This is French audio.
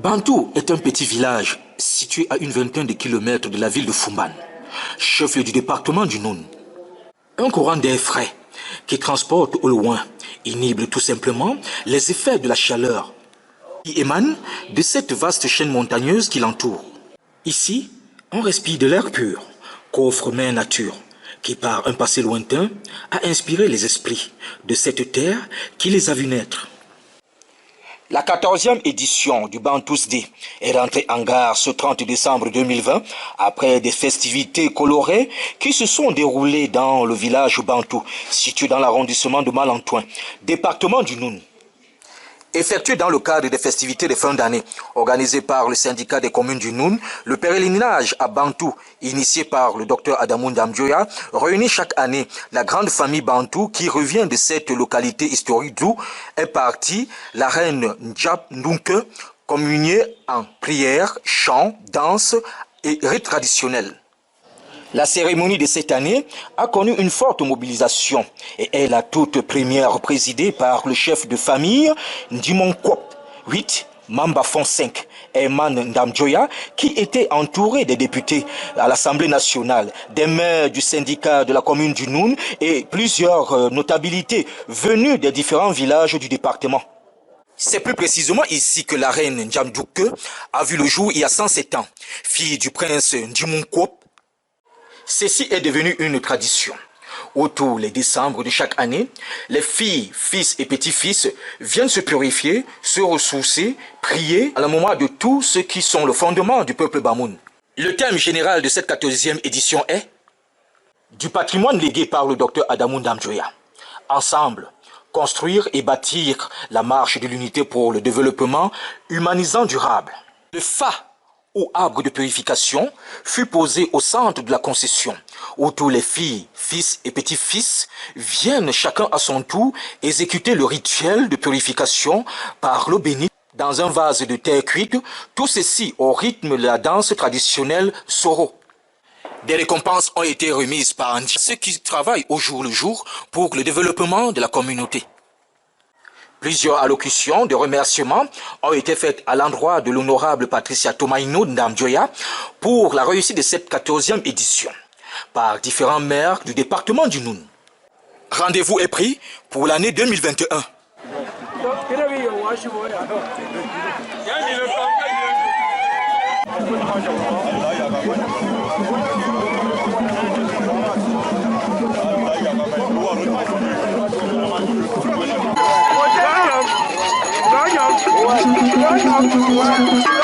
Bantou est un petit village situé à une vingtaine de kilomètres de la ville de Foumban, chef-lieu du département du Noun. Un courant d'air frais qui transporte au loin inhibe tout simplement les effets de la chaleur qui émane de cette vaste chaîne montagneuse qui l'entoure. Ici, on respire de l'air pur qu'offre Mère Nature, qui par un passé lointain a inspiré les esprits de cette terre qui les a vus naître. La 14e édition du Bantous Day est rentrée en gare ce 30 décembre 2020 après des festivités colorées qui se sont déroulées dans le village Bantou, situé dans l'arrondissement de Malantoin, département du Noun. Effectué dans le cadre des festivités de fin d'année organisées par le syndicat des communes du Noun, le pèlerinage à Bantou, initié par le docteur Adamou Ndamdjoya, réunit chaque année la grande famille Bantou qui revient de cette localité historique d'où est partie la reine Ndjab Ndunke, communiée en prières, chants, danses et rites traditionnels. La cérémonie de cette année a connu une forte mobilisation et est la toute première présidée par le chef de famille Ndimon Kop 8, Mambafon 5, Eman Ndamdjoya, qui était entouré des députés à l'Assemblée nationale, des maires du syndicat de la commune du Noun et plusieurs notabilités venues des différents villages du département. C'est plus précisément ici que la reine Ndjamdouke a vu le jour il y a 107 ans, fille du prince Ndimon Kop. Ceci est devenu une tradition. Autour les décembre de chaque année, les filles, fils et petits-fils viennent se purifier, se ressourcer, prier à la mémoire de tous ceux qui sont le fondement du peuple Bamoun. Le thème général de cette 14e édition est du patrimoine légué par le docteur Adamou Ndamdjoya. Ensemble, construire et bâtir la marche de l'unité pour le développement humanisant durable. Le Fa ou arbre de purification fut posé au centre de la concession, où tous les filles, fils et petits-fils viennent chacun à son tour exécuter le rituel de purification par l'eau bénite dans un vase de terre cuite, tout ceci au rythme de la danse traditionnelle Soro. Des récompenses ont été remises par ceux qui travaillent au jour le jour pour le développement de la communauté. Plusieurs allocutions de remerciements ont été faites à l'endroit de l'honorable Patricia Tomaino Ndamdjoya pour la réussite de cette 14e édition par différents maires du département du Noun. Rendez-vous est pris pour l'année 2021. Wow.